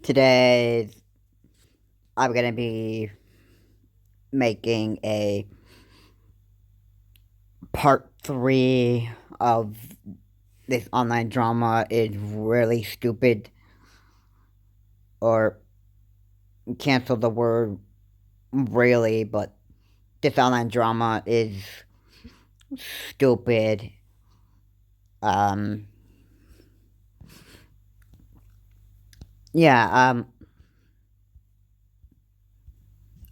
Today, I'm gonna be making a part three of this online drama is really stupid, or cancel the word really, but this online drama is stupid. Um, yeah,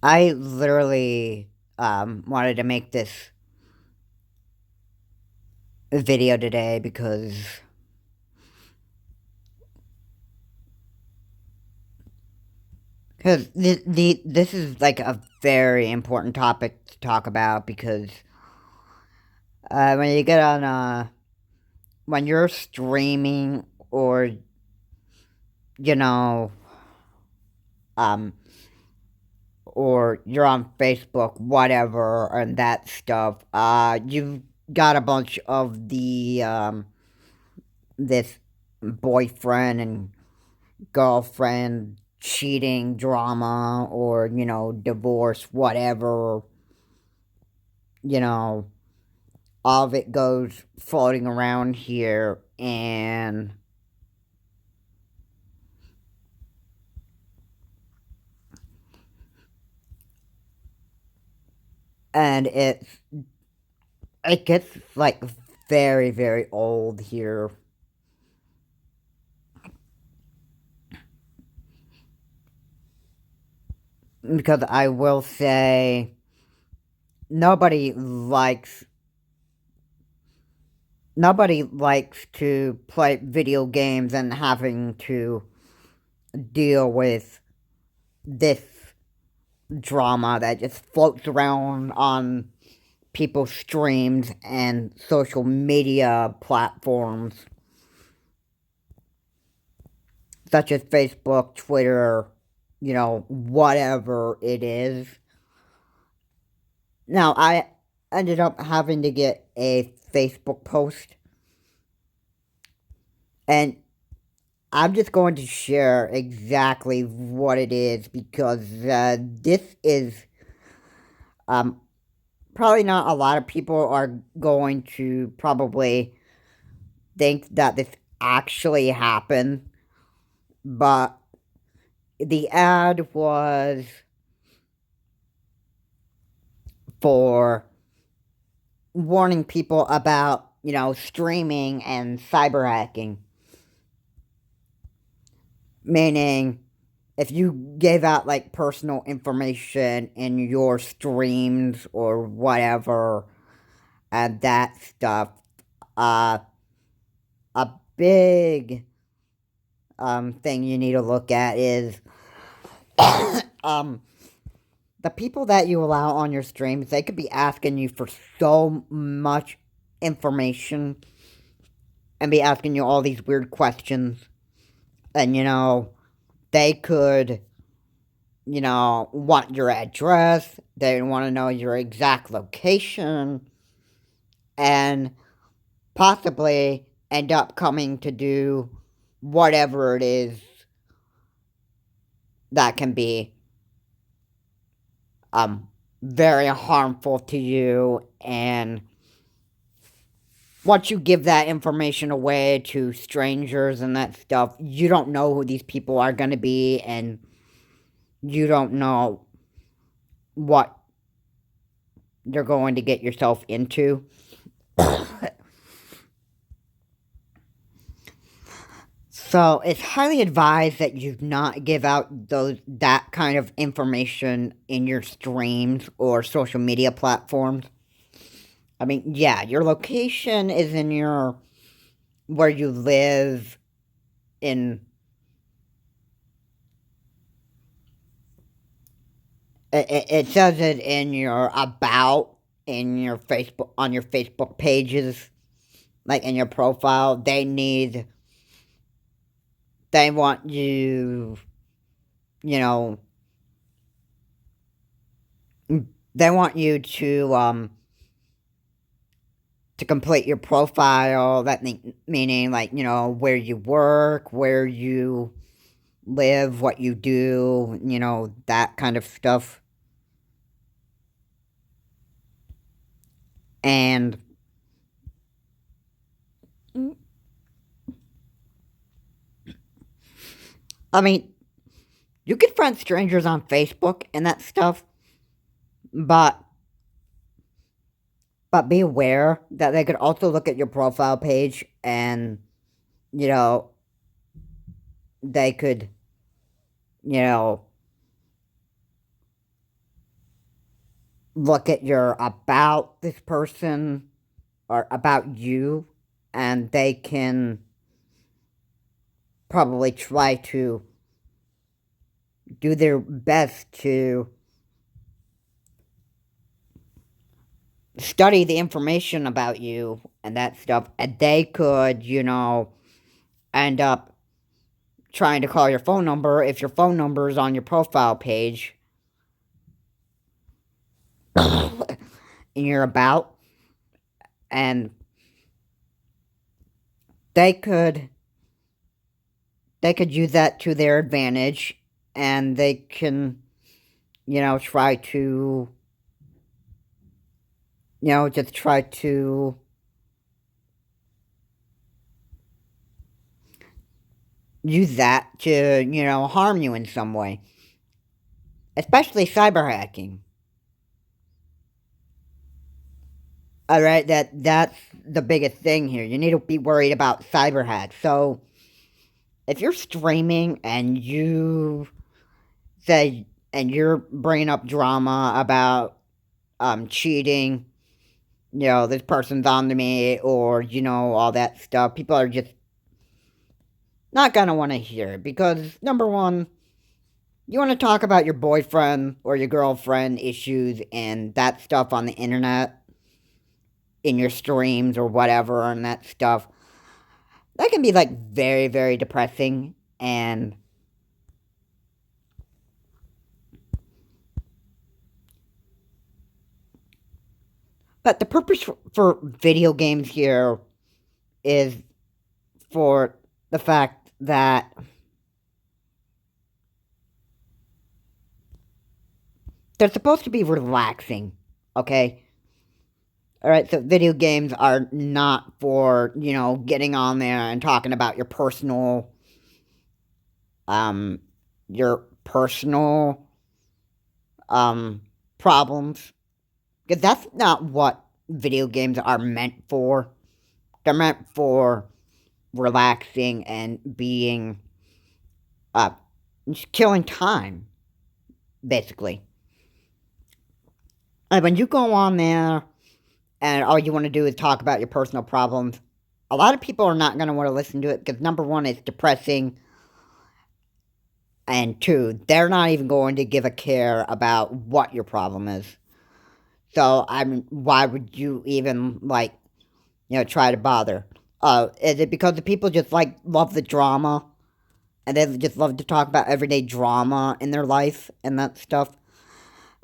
I literally, wanted to make this video today because this is like a very important topic to talk about because when you get on when you're streaming or you know um or you're on Facebook, whatever, and that stuff, you've got a bunch of the this boyfriend and girlfriend cheating drama, or divorce, whatever, you know all of it goes floating around here, and it gets like very, very old here, because I will say nobody likes nobody likes to play video games and having to deal with this drama that just floats around on people's streams and social media platforms such as Facebook, Twitter, whatever it is. Now, I ended up having to get a Facebook post, and I'm just going to share exactly what it is because this is um, probably not a lot of people are going to probably think that this actually happened, but the ad was for warning people about, streaming and cyber hacking. Meaning, if you gave out like personal information in your streams or whatever, and that stuff, uh, a big thing you need to look at is um, the people that you allow on your streams. They could be asking you for so much information and be asking you all these weird questions, and they could want your address, they want to know your exact location, and possibly end up coming to do whatever it is that can be um very harmful to you. And once you give that information away to strangers and that stuff, you don't know who these people are going to be, and you don't know what you're going to get yourself into. So it's highly advised that you not give out that kind of information in your streams or social media platforms. I mean, yeah, your location is in your where you live in it says it in your about in your Facebook on your Facebook pages, like in your profile. They want you, you know, they want you to complete your profile. That meaning, like, where you work, where you live, what you do, that kind of stuff. And I mean, you can friend strangers on Facebook and that stuff, but be aware that they could also look at your profile page and, you know, they could, you know, look at your about this person or about you, and they can probably try to do their best to study the information about you and that stuff, and they could, end up trying to call your phone number if your phone number is on your profile page in your about, and they could use that to their advantage, and they can, try to, just try to use that to, harm you in some way, especially cyber hacking. All right, that's the biggest thing here. You need to be worried about cyber hacks. So, if you're streaming and you're bringing up drama about cheating, this person's on to me, or all that stuff, people are just not gonna want to hear it because number one, you want to talk about your boyfriend or your girlfriend issues and that stuff on the internet in your streams or whatever and that stuff. That can be like very, very depressing. And but the purpose for video games here is for the fact that they're supposed to be relaxing, okay? Alright, so video games are not for, getting on there and talking about um, your personal, problems. Because that's not what video games are meant for. They're meant for relaxing and being, uh, just killing time, basically. And when you go on there and all you want to do is talk about your personal problems, a lot of people are not going to want to listen to it because number one, it's depressing, and two, they're not even going to give a care about what your problem is. So, I mean, why would you even, like, try to bother? Is it because the people just, like, love the drama? And they just love to talk about everyday drama in their life and that stuff?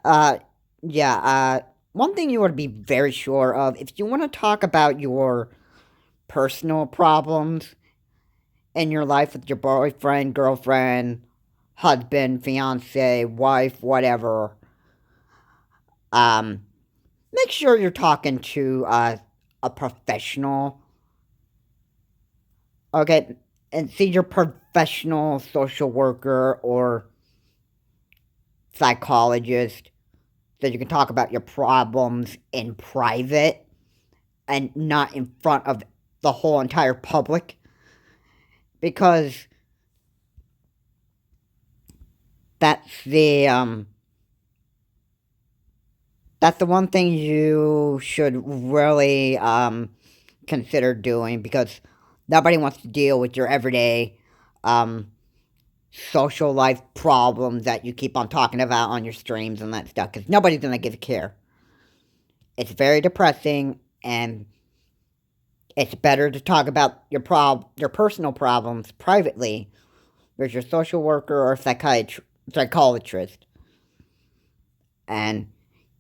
Uh, yeah, one thing you want to be very sure of, if you want to talk about your personal problems in your life with your boyfriend, girlfriend, husband, fiance, wife, whatever, um, make sure you're talking to a professional, okay? And see your professional social worker or psychologist so you can talk about your problems in private and not in front of the whole entire public, because that's the one thing you should really consider doing, because nobody wants to deal with your everyday um, social life problems that you keep on talking about on your streams and that stuff, because nobody's gonna give a care. It's very depressing, and it's better to talk about your personal problems privately with your social worker or psychologist, and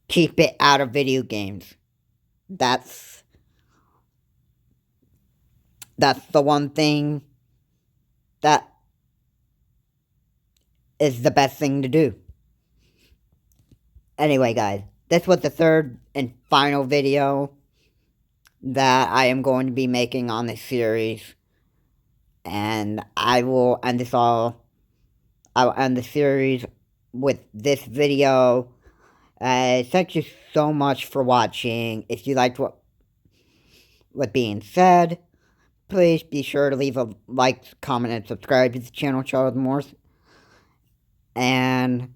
keep it out of video games. That's the one thing that is the best thing to do. Anyway, guys, this was the third and final video that I am going to be making on this series. And I will end this all. I'll end the series with this video. Thank you so much for watching. If you liked what being said, please be sure to leave a like, comment, and subscribe to the channel, Charles Morse. And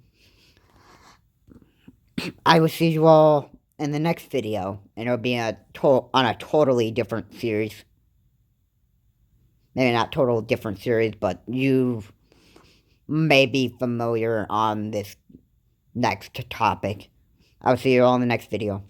I will see you all in the next video, and it'll be on a totally different series. Maybe not total different series, but you may be familiar on this next topic. I'll see you all in the next video.